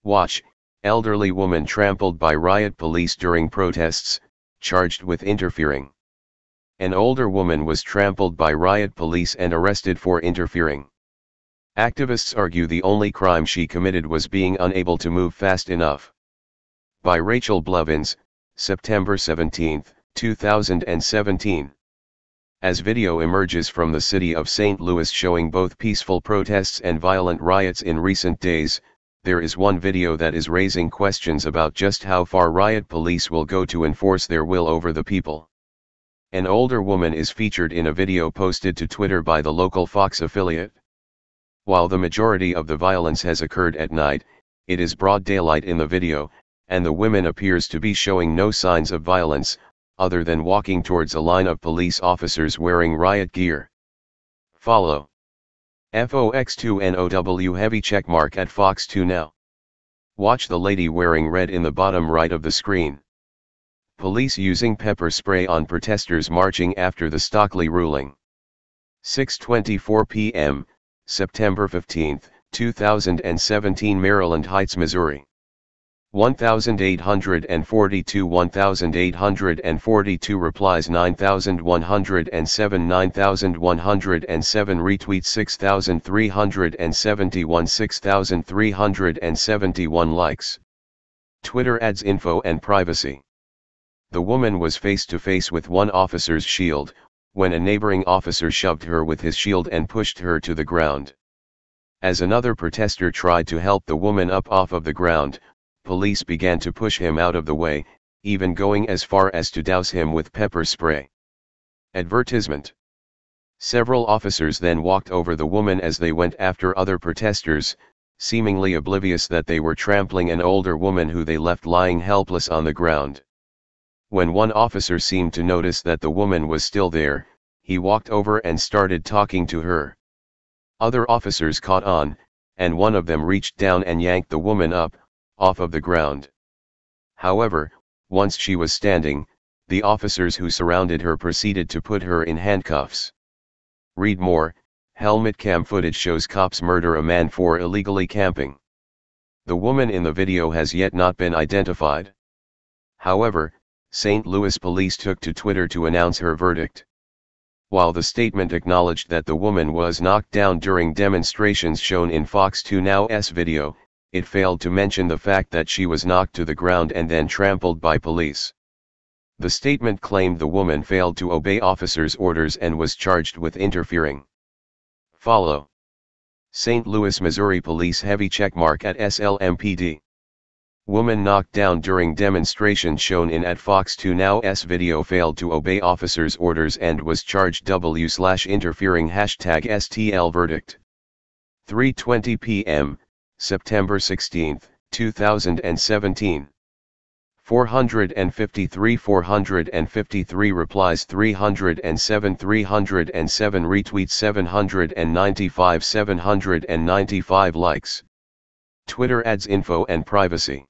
Watch, elderly woman trampled by riot police during protests, charged with interfering. An older woman was trampled by riot police and arrested for interfering. Activists argue the only crime she committed was being unable to move fast enough. By Rachel Blevins, September 17, 2017. As video emerges from the city of St. Louis showing both peaceful protests and violent riots in recent days, there is one video that is raising questions about just how far riot police will go to enforce their will over the people. An older woman is featured in a video posted to Twitter by the local Fox affiliate. While the majority of the violence has occurred at night, it is broad daylight in the video, and the woman appears to be showing no signs of violence, other than walking towards a line of police officers wearing riot gear. Follow FOX2NOW heavy checkmark at Fox 2 now. Watch the lady wearing red in the bottom right of the screen. Police using pepper spray on protesters marching after the Stockley ruling. 6:24 p.m., September 15, 2017 Maryland Heights, Missouri. 1842 replies 9107 9107 retweets 6371 6371 likes. Twitter adds info and privacy. The woman was face to face with one officer's shield, when a neighboring officer shoved her with his shield and pushed her to the ground. As another protester tried to help the woman up off of the ground, police began to push him out of the way, even going as far as to douse him with pepper spray. Advertisement. Several officers then walked over the woman as they went after other protesters, seemingly oblivious that they were trampling an older woman who they left lying helpless on the ground. When one officer seemed to notice that the woman was still there, he walked over and started talking to her. Other officers caught on, and one of them reached down and yanked the woman up, off of the ground. However, once she was standing, the officers who surrounded her proceeded to put her in handcuffs. Read more. Helmet cam footage shows cops murder a man for illegally camping. The woman in the video has yet not been identified. However, St. Louis police took to Twitter to announce her verdict. While the statement acknowledged that the woman was knocked down during demonstrations shown in Fox 2 Now's video, it failed to mention the fact that she was knocked to the ground and then trampled by police. The statement claimed the woman failed to obey officers' orders and was charged with interfering. Follow St. Louis, Missouri police heavy checkmark at SLMPD. Woman knocked down during demonstration shown in at Fox 2 Now's video failed to obey officers' orders and was charged w/interfering #STL verdict. 3:20 p.m., September 16, 2017. 453 replies 307 retweets 795 likes. Twitter adds info and privacy.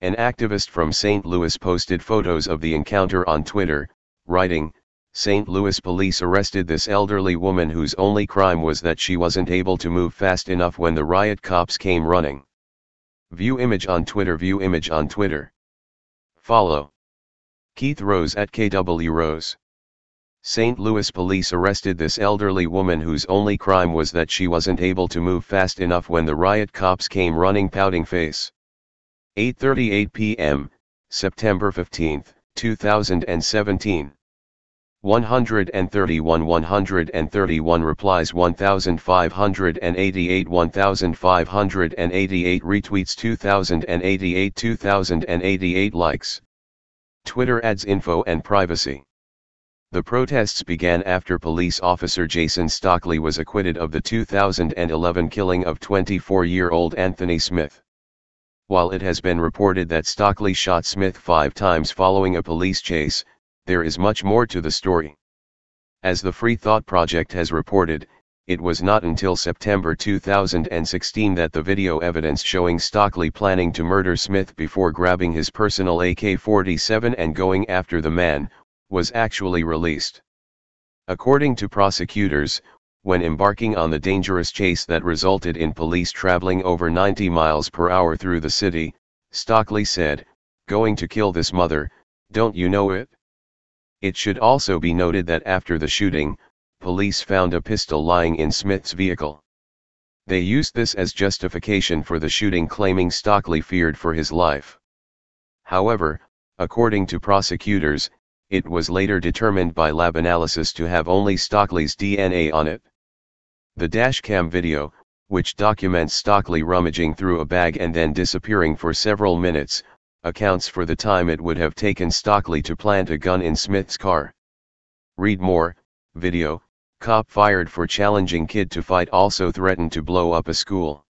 An activist from St. Louis posted photos of the encounter on Twitter, writing, "St. Louis police arrested this elderly woman whose only crime was that she wasn't able to move fast enough when the riot cops came running." View image on Twitter. View image on Twitter. Follow Keith Rose at KW Rose. St. Louis police arrested this elderly woman whose only crime was that she wasn't able to move fast enough when the riot cops came running. Pouting face. 8:38 p.m., September 15, 2017. 131 replies 1588 retweets 2088 likes. Twitter adds info and privacy. The protests began after police officer Jason Stockley was acquitted of the 2011 killing of 24-year-old Anthony Smith. While it has been reported that Stockley shot Smith 5 times following a police chase, there is much more to the story. As the Free Thought Project has reported, it was not until September 2016 that the video evidence showing Stockley planning to murder Smith before grabbing his personal AK-47 and going after the man, was actually released. According to prosecutors, When embarking on the dangerous chase that resulted in police traveling over 90 miles per hour through the city, Stockley said, "Going to kill this mother, don't you know it?" It should also be noted that after the shooting, police found a pistol lying in Smith's vehicle. They used this as justification for the shooting, claiming Stockley feared for his life. However, according to prosecutors, it was later determined by lab analysis to have only Stockley's DNA on it. The dashcam video, which documents Stockley rummaging through a bag and then disappearing for several minutes, accounts for the time it would have taken Stockley to plant a gun in Smith's car. Read more. Video: cop fired for challenging kid to fight also threatened to blow up a school.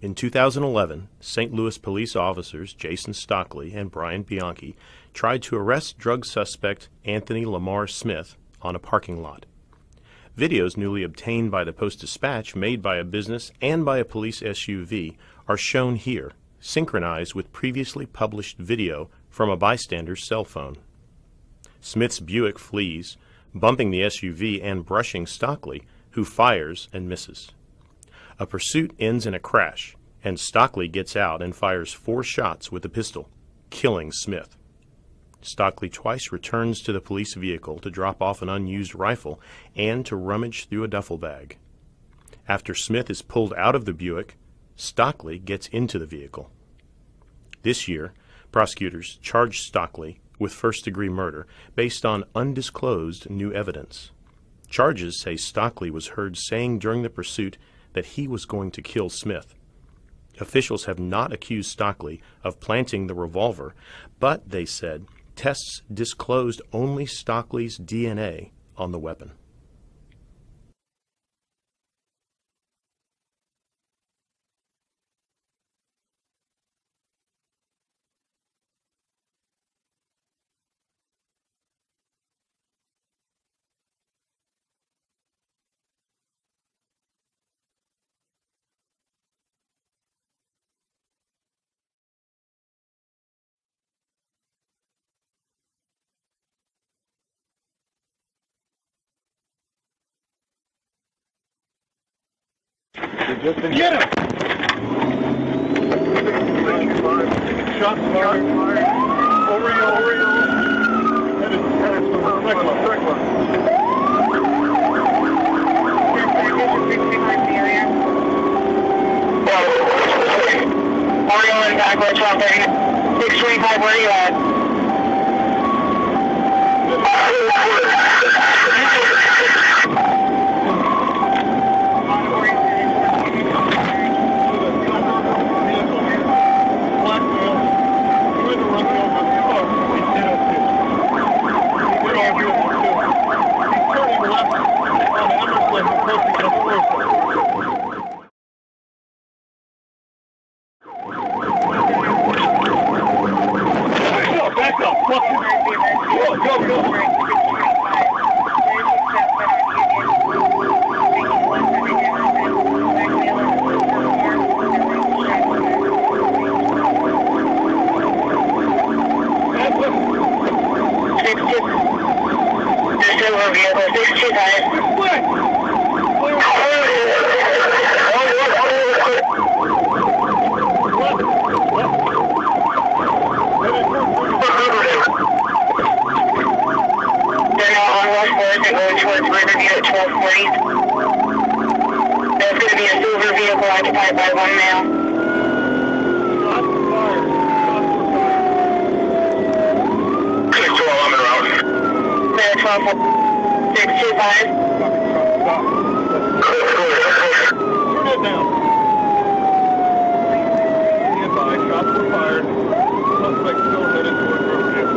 In 2011, St. Louis police officers Jason Stockley and Brian Bianchi tried to arrest drug suspect Anthony Lamar Smith on a parking lot. Videos newly obtained by the Post-Dispatch, made by a business and by a police SUV, are shown here, synchronized with previously published video from a bystander's cell phone. Smith's Buick flees, bumping the SUV and brushing Stockley, who fires and misses. A pursuit ends in a crash, and Stockley gets out and fires 4 shots with a pistol, killing Smith. Stockley twice returns to the police vehicle to drop off an unused rifle and to rummage through a duffel bag. After Smith is pulled out of the Buick, Stockley gets into the vehicle. This year, prosecutors charged Stockley with first-degree murder based on undisclosed new evidence. Charges say Stockley was heard saying during the pursuit that he was going to kill Smith. Officials have not accused Stockley of planting the revolver, but they said tests disclosed only Stockley's DNA on the weapon. Get him! Shots fired. Oreo. Headed Oreo and backward 1230. 625, where are you at? There's going to be a silver vehicle occupied by one male. Shots fired. I'm en route. Clear 12, 625. Turn it down. Stand by. Shots were fired. Suspect still headed towards Riverview.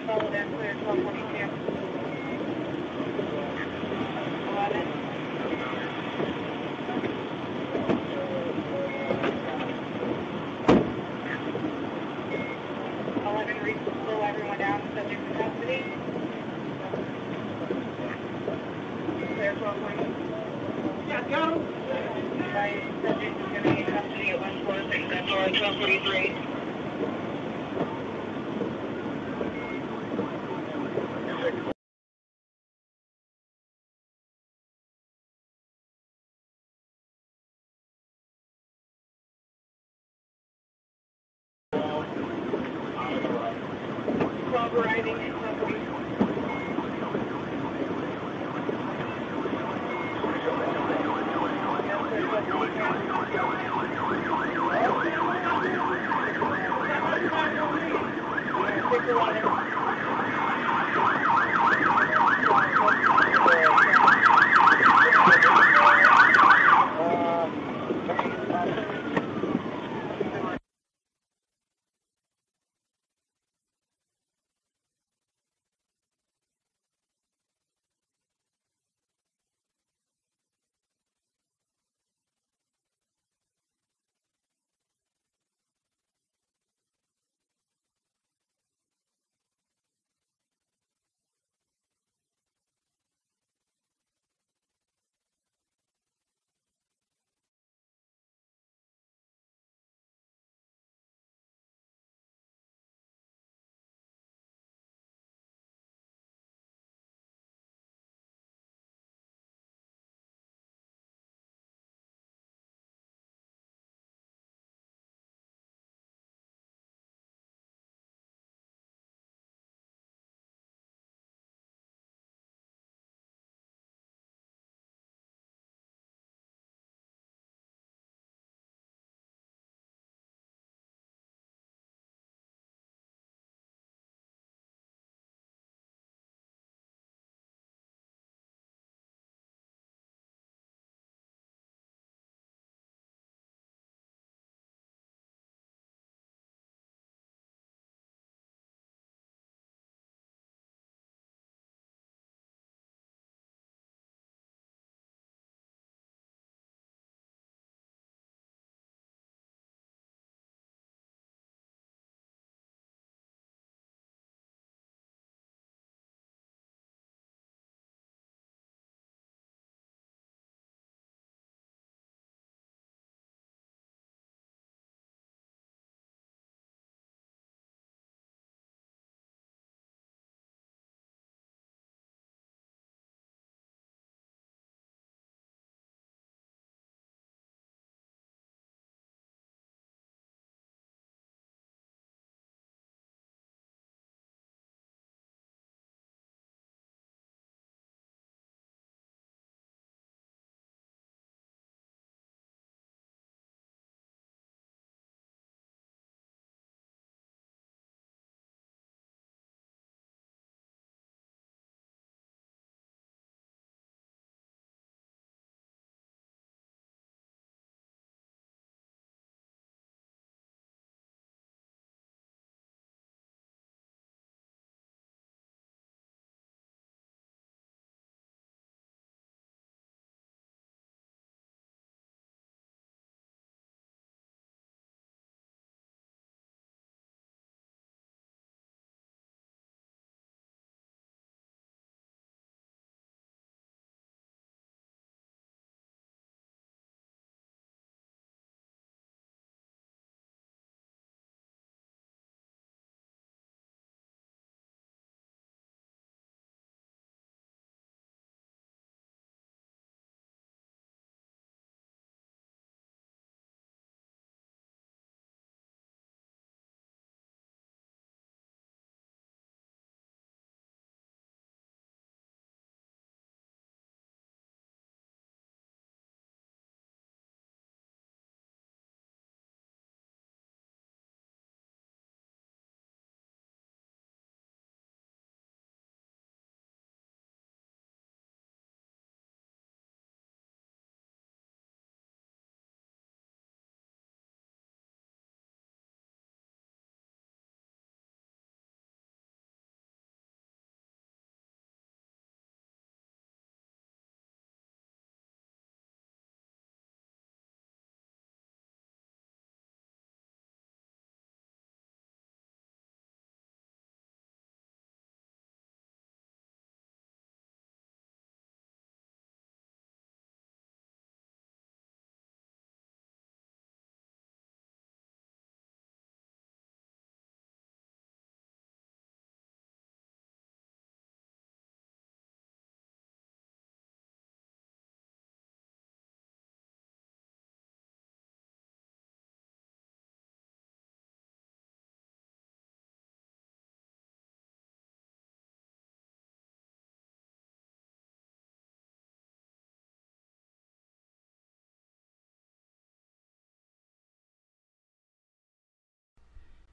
Follow that clear 1242. 11. 11, slow everyone down, subject to custody. Clear 1242. Yeah, go. Subject is going to be in custody at 146, that's 1243. Arriving in custody.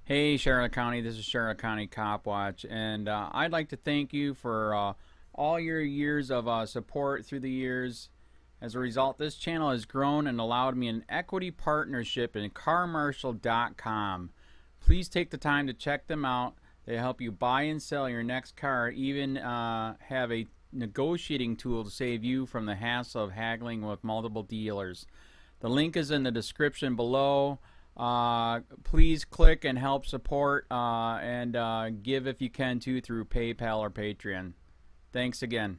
Hey Charlotte County, this is Charlotte County COPWATCH, and I'd like to thank you for all your years of support through the years. As a result, this channel has grown and allowed me an equity partnership in carmarshal.com. Please take the time to check them out. They help you buy and sell your next car, even have a negotiating tool to save you from the hassle of haggling with multiple dealers. The link is in the description below. Please click and help support and give if you can too through PayPal or Patreon. Thanks again.